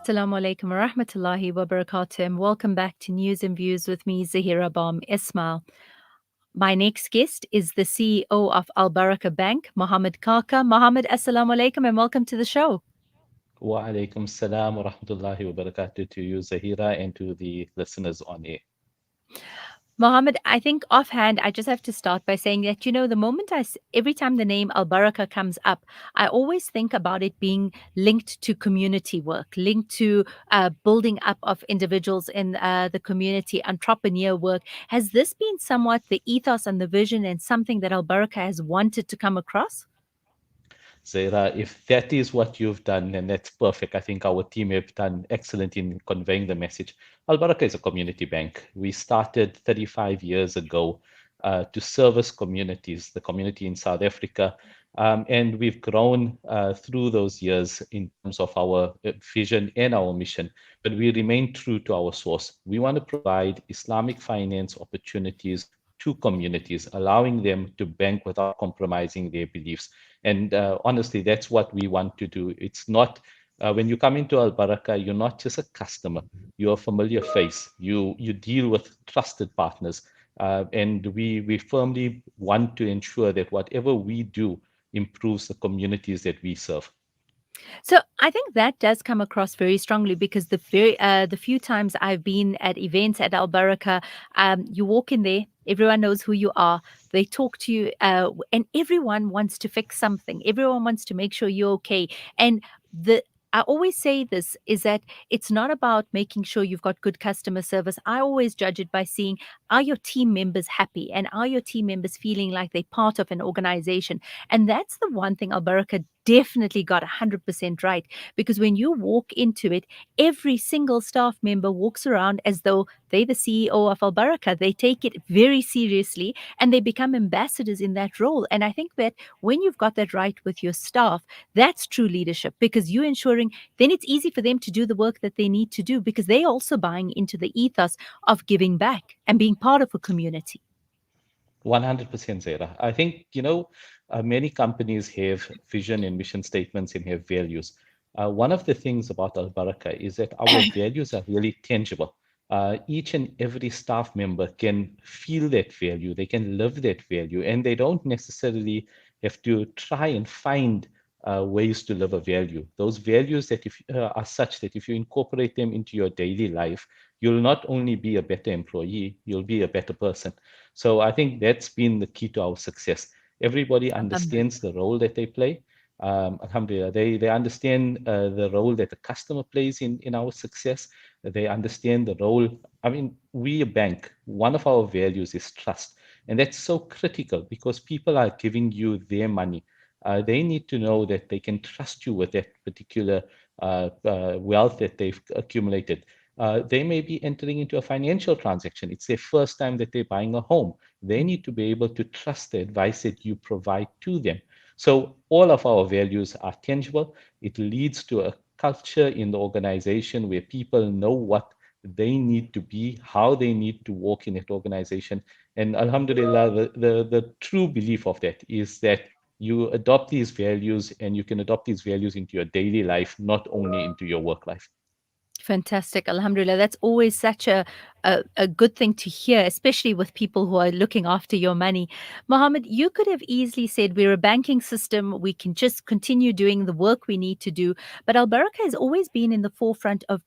Assalamu alaikum wa rahmatullahi wa barakatuh, and welcome back to News and Views with me, Zahira Bam Ismail. My next guest is the CEO of Albaraka Bank, Mohammed Kaka. Mohammed, assalamu alaikum and welcome to the show. Wa alaikum salam wa rahmatullahi wa barakatuh to you, Zahira, and to the listeners on air. Mohammed, I think offhand, I just have to start by saying that, the moment every time the name Al Baraka comes up, I always think about it being linked to community work, linked to building up of individuals in the community, entrepreneur work. Has this been somewhat the ethos and the vision and something that Al Baraka has wanted to come across? Zahira, if that is what you've done, then that's perfect. I think our team have done excellent in conveying the message. Albaraka is a community bank. We started 35 years ago to service communities, the community in South Africa. And we've grown through those years in terms of our vision and our mission, but we remain true to our source. We want to provide Islamic finance opportunities to communities, allowing them to bank without compromising their beliefs. And honestly, that's what we want to do. It's not when you come into Al Baraka, you're not just a customer. You're a familiar face. You deal with trusted partners, and we firmly want to ensure that whatever we do improves the communities that we serve. So I think that does come across very strongly because the few times I've been at events at Al Baraka, you walk in there, everyone knows who you are. They talk to you, and everyone wants to fix something. Everyone wants to make sure you're okay. And the I always say this is that it's not about making sure you've got good customer service. I always judge it by seeing, are your team members happy and are your team members feeling like they're part of an organization? And that's the one thing Al Baraka definitely got 100% right, because when you walk into it, every single staff member walks around as though they're the CEO of Al Baraka. They take it very seriously and they become ambassadors in that role. And I think that when you've got that right with your staff, that's true leadership, because you're ensuring then it's easy for them to do the work that they need to do because they're also buying into the ethos of giving back and being part of a community. 100% Zaira. I think, many companies have vision and mission statements and have values. One of the things about Al Baraka is that our values are really tangible. Each and every staff member can feel that value, they can live that value, and they don't necessarily have to try and find ways to live a value. Those values that if, are such that if you incorporate them into your daily life, you'll not only be a better employee, you'll be a better person. So I think that's been the key to our success. Everybody understands the role that they play. Alhamdulillah, they understand the role that the customer plays in our success. They understand the role. I mean, we a bank, one of our values is trust. And that's so critical because people are giving you their money. They need to know that they can trust you with that particular wealth that they've accumulated. They may be entering into a financial transaction. It's their first time that they're buying a home. They need to be able to trust the advice that you provide to them. So all of our values are tangible. It leads to a culture in the organization where people know what they need to be, how they need to work in that organization. And Alhamdulillah, the true belief of that is that you adopt these values and you can adopt these values into your daily life, not only into your work life. Fantastic. Alhamdulillah. That's always such a good thing to hear, especially with people who are looking after your money. Mohammed, you could have easily said we're a banking system. We can just continue doing the work we need to do. But Al Baraka has always been in the forefront of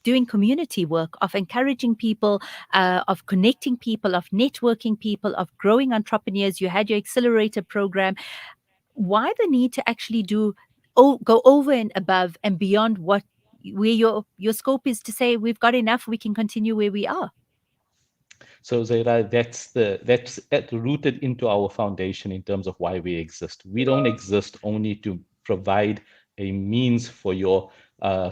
doing community work, of encouraging people, of connecting people, of networking people, of growing entrepreneurs. You had your accelerator program. Why the need to actually go over and above and beyond what where your scope is to say we've got enough, we can continue where we are? So Zaira, that's rooted into our foundation in terms of why we exist. We don't exist only to provide a means for your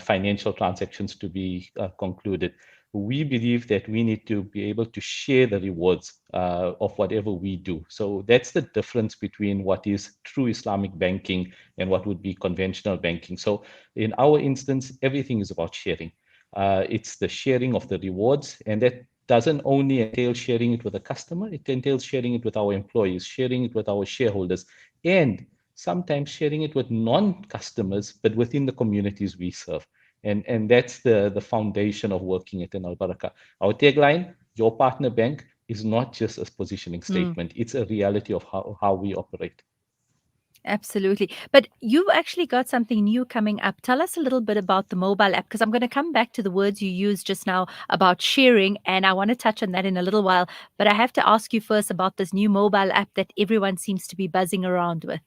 financial transactions to be concluded. We believe that we need to be able to share the rewards of whatever we do. So that's the difference between what is true Islamic banking and what would be conventional banking. So in our instance, everything is about sharing. It's the sharing of the rewards, and that doesn't only entail sharing it with a customer, it entails sharing it with our employees, sharing it with our shareholders, and sometimes sharing it with non-customers, but within the communities we serve. And that's the foundation of working at an Albaraka. Our tagline, your partner bank, is not just a positioning Mm. statement. It's a reality of how we operate. Absolutely. But you've actually got something new coming up. Tell us a little bit about the mobile app, because I'm going to come back to the words you used just now about sharing, and I want to touch on that in a little while. But I have to ask you first about this new mobile app that everyone seems to be buzzing around with.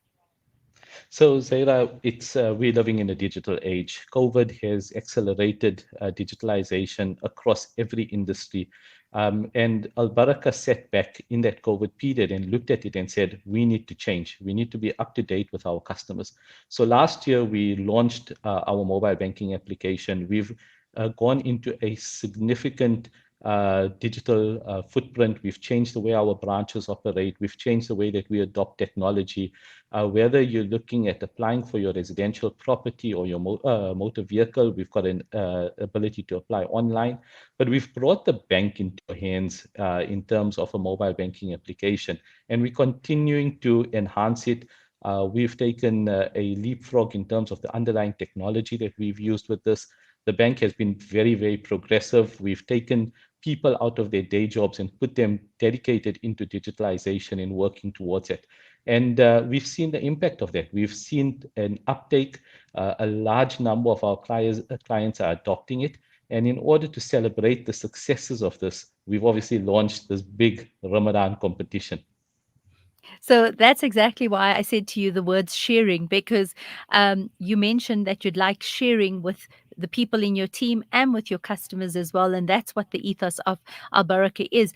So, Zaira, it's we're living in a digital age. COVID has accelerated digitalization across every industry. And Albaraka sat back in that COVID period and looked at it and said, we need to change. We need to be up to date with our customers. So last year, we launched our mobile banking application. We've gone into a significant digital footprint. We've changed the way our branches operate. We've changed the way that we adopt technology. Whether you're looking at applying for your residential property or your motor vehicle, we've got an ability to apply online. But we've brought the bank into your hands in terms of a mobile banking application, and we're continuing to enhance it. We've taken a leapfrog in terms of the underlying technology that we've used with this. The bank has been very, very progressive. We've taken people out of their day jobs and put them dedicated into digitalization and working towards it. And we've seen the impact of that. We've seen an uptake. A large number of our clients are adopting it. And in order to celebrate the successes of this, we've obviously launched this big Ramadan competition. So that's exactly why I said to you the words sharing, because you mentioned that you'd like sharing with the people in your team and with your customers as well. And that's what the ethos of Al Baraka is.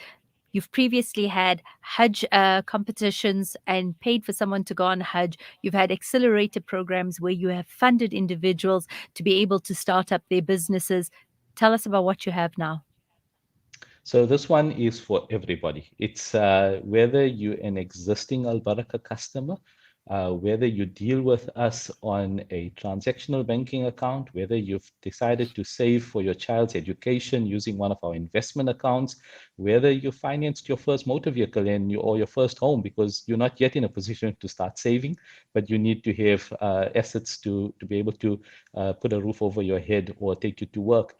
You've previously had Hajj competitions and paid for someone to go on Hajj. You've had accelerator programs where you have funded individuals to be able to start up their businesses. Tell us about what you have now. So this one is for everybody. It's whether you're an existing Albaraka customer, whether you deal with us on a transactional banking account, whether you've decided to save for your child's education using one of our investment accounts, whether you financed your first motor vehicle or your first home because you're not yet in a position to start saving, but you need to have assets to be able to put a roof over your head or take you to work.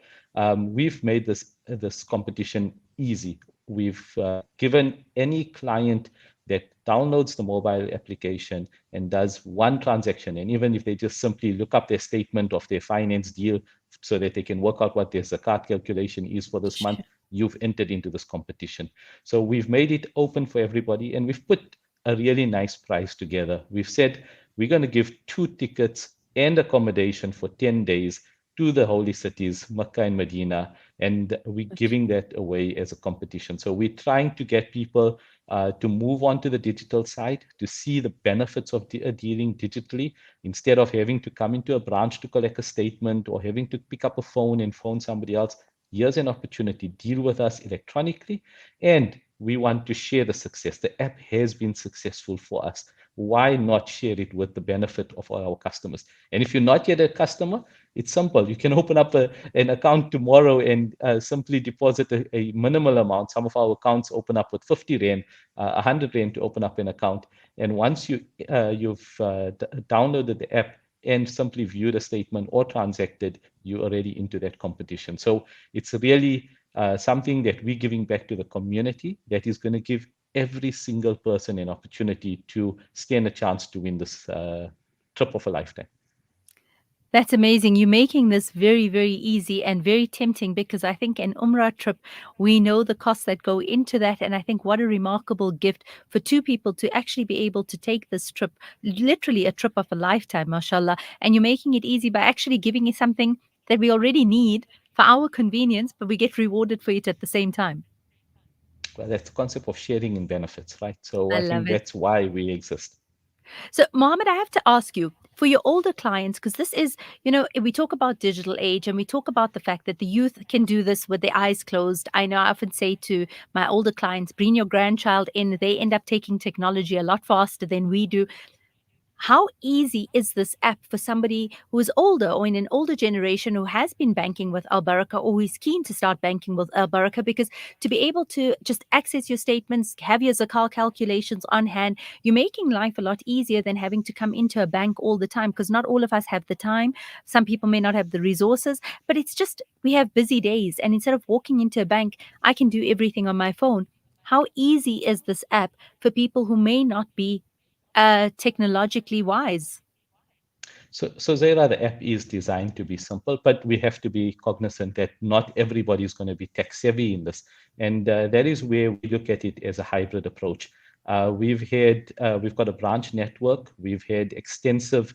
We've made this competition easy. We've given any client that downloads the mobile application and does one transaction, and even if they just simply look up their statement of their finance deal so that they can work out what their zakat calculation is for this month, you've entered into this competition. So we've made it open for everybody, and we've put a really nice price together. We've said we're going to give 2 tickets and accommodation for 10 days to the holy cities, Mecca and Medina, and we're giving that away as a competition. So we're trying to get people to move on to the digital side, to see the benefits of dealing digitally instead of having to come into a branch to collect a statement or having to pick up a phone and phone somebody else. Here's an opportunity, deal with us electronically, and we want to share the success. The app has been successful for us. Why not share it with the benefit of all our customers? And if you're not yet a customer, it's simple. You can open up an account tomorrow and simply deposit a minimal amount. Some of our accounts open up with 50 Rand, 100 Rand to open up an account. And once you've downloaded the app and simply viewed a statement or transacted, you're already into that competition. So it's really something that we're giving back to the community that is going to give every single person an opportunity to stand a chance to win this trip of a lifetime. That's amazing. You're making this very, very easy and very tempting, because I think an Umrah trip, we know the costs that go into that. And I think what a remarkable gift for two people to actually be able to take this trip, literally a trip of a lifetime, mashallah. And you're making it easy by actually giving us something that we already need for our convenience, but we get rewarded for it at the same time. Well, that's the concept of sharing in benefits, right? So I I love think it. that's why we exist. So, Mohammed, I have to ask you for your older clients, because this is, we talk about digital age and we talk about the fact that the youth can do this with their eyes closed. I know I often say to my older clients, bring your grandchild in, they end up taking technology a lot faster than we do. How easy is this app for somebody who is older or in an older generation who has been banking with Albaraka or who is keen to start banking with Albaraka? Because to be able to just access your statements, have your Zakal calculations on hand, you're making life a lot easier than having to come into a bank all the time, because not all of us have the time. Some people may not have the resources, but it's just we have busy days. And instead of walking into a bank, I can do everything on my phone. How easy is this app for people who may not be technologically wise? So Zaira, the app is designed to be simple, but we have to be cognizant that not everybody is going to be tech savvy in this, and that is where we look at it as a hybrid approach. We've got a branch network. We've had extensive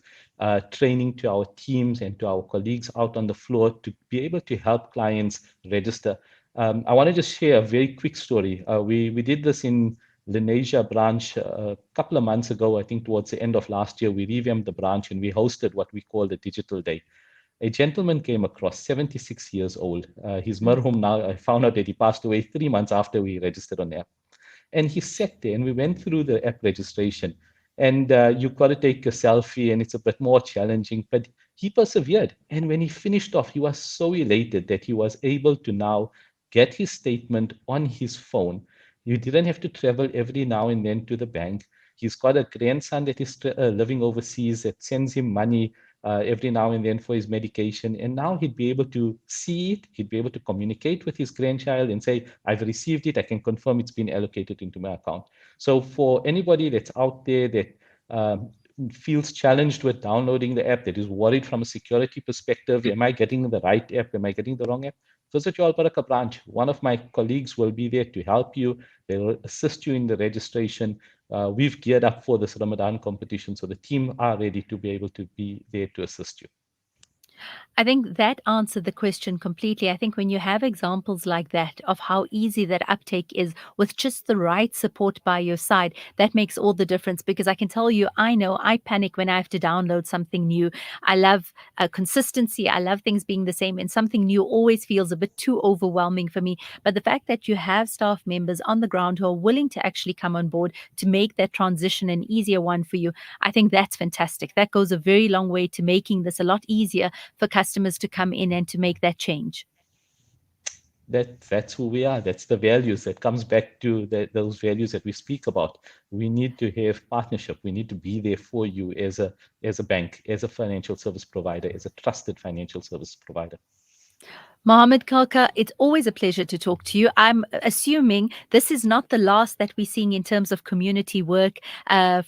training to our teams and to our colleagues out on the floor to be able to help clients register. I want to just share a very quick story. We did this in Lenasia branch a couple of months ago. I think towards the end of last year, we revamped the branch and we hosted what we called a digital day. A gentleman came across, 76 years old. He's Mm. marhum now. I found out that he passed away 3 months after we registered on the app. And he sat there and we went through the app registration. And you've got to take a selfie and it's a bit more challenging, but he persevered. And when he finished off, he was so elated that he was able to now get his statement on his phone. You didn't have to travel every now and then to the bank. He's got a grandson that is living overseas that sends him money every now and then for his medication. And now he'd be able to see it. He'd be able to communicate with his grandchild and say, I've received it. I can confirm it's been allocated into my account. So for anybody that's out there that um, feels challenged with downloading the app, that is worried from a security perspective, am I getting the right app? Am I getting the wrong app? Visit your Albaraka branch. One of my colleagues will be there to help you. They will assist you in the registration. We've geared up for this Ramadan competition, so the team are ready to be able to be there to assist you. I think that answered the question completely. I think when you have examples like that of how easy that uptake is with just the right support by your side, that makes all the difference. Because I can tell you, I know I panic when I have to download something new. I love consistency. I love things being the same, and something new always feels a bit too overwhelming for me. But the fact that you have staff members on the ground who are willing to actually come on board to make that transition an easier one for you, I think that's fantastic. That goes a very long way to making this a lot easier for customers to come in and to make that change. That's who we are. That's the values that comes back to those values that we speak about. We need to have partnership. We need to be there for you as a bank, as a financial service provider, as a trusted financial service provider. Mohammed Kaka, it's always a pleasure to talk to you. I'm assuming this is not the last that we're seeing in terms of community work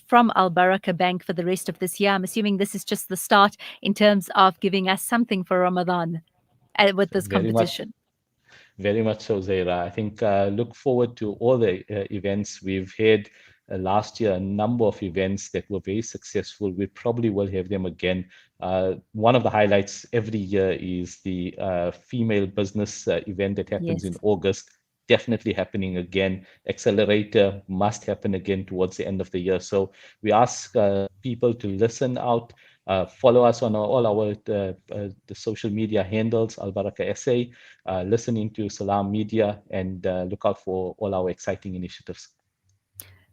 from Albaraka Bank for the rest of this year. I'm assuming this is just the start in terms of giving us something for Ramadan with this Very much. competition. Very much so, Zaira. I think look forward to all the events we've had last year. A number of events that were very successful. We probably will have them again. One of the highlights every year is the female business event that happens in Yes. August. Definitely happening again. Accelerator must happen again towards the end of the year. So we ask people to listen out. Follow us on all our the social media handles, Albaraka SA, listening to Salaamedia, and look out for all our exciting initiatives.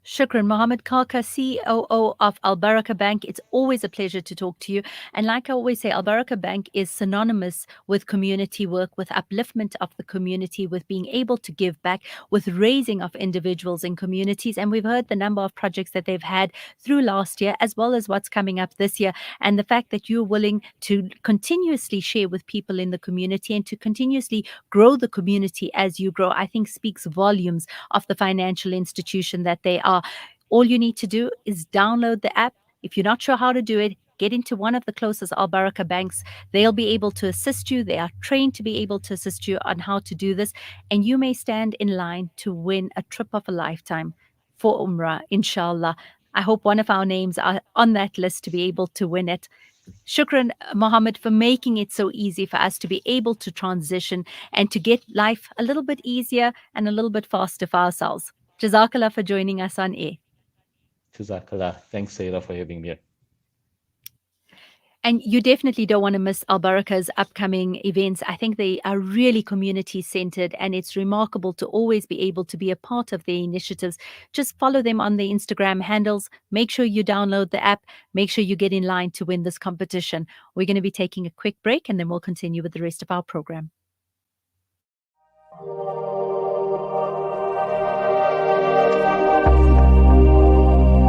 Shukran. Mohammed Kaka, COO of Albaraka Bank. It's always a pleasure to talk to you. And like I always say, Albaraka Bank is synonymous with community work, with upliftment of the community, with being able to give back, with raising of individuals in communities. And we've heard the number of projects that they've had through last year, as well as what's coming up this year. And the fact that you're willing to continuously share with people in the community and to continuously grow the community as you grow, I think speaks volumes of the financial institution that they are. All you need to do is download the app. If you're not sure how to do it, get into one of the closest Al Baraka banks. They'll be able to assist you. They are trained to be able to assist you on how to do this. And you may stand in line to win a trip of a lifetime for Umrah, inshallah. I hope one of our names are on that list to be able to win it. Shukran, Mohammed, for making it so easy for us to be able to transition and to get life a little bit easier and a little bit faster for ourselves. Jazakallah for joining us on air. Jazakallah. Thanks, Sarah, for having me. And you definitely don't want to miss Albaraka's upcoming events. I think they are really community centered, and it's remarkable to always be able to be a part of their initiatives. Just follow them on their Instagram handles. Make sure you download the app. Make sure you get in line to win this competition. We're going to be taking a quick break, and then we'll continue with the rest of our program.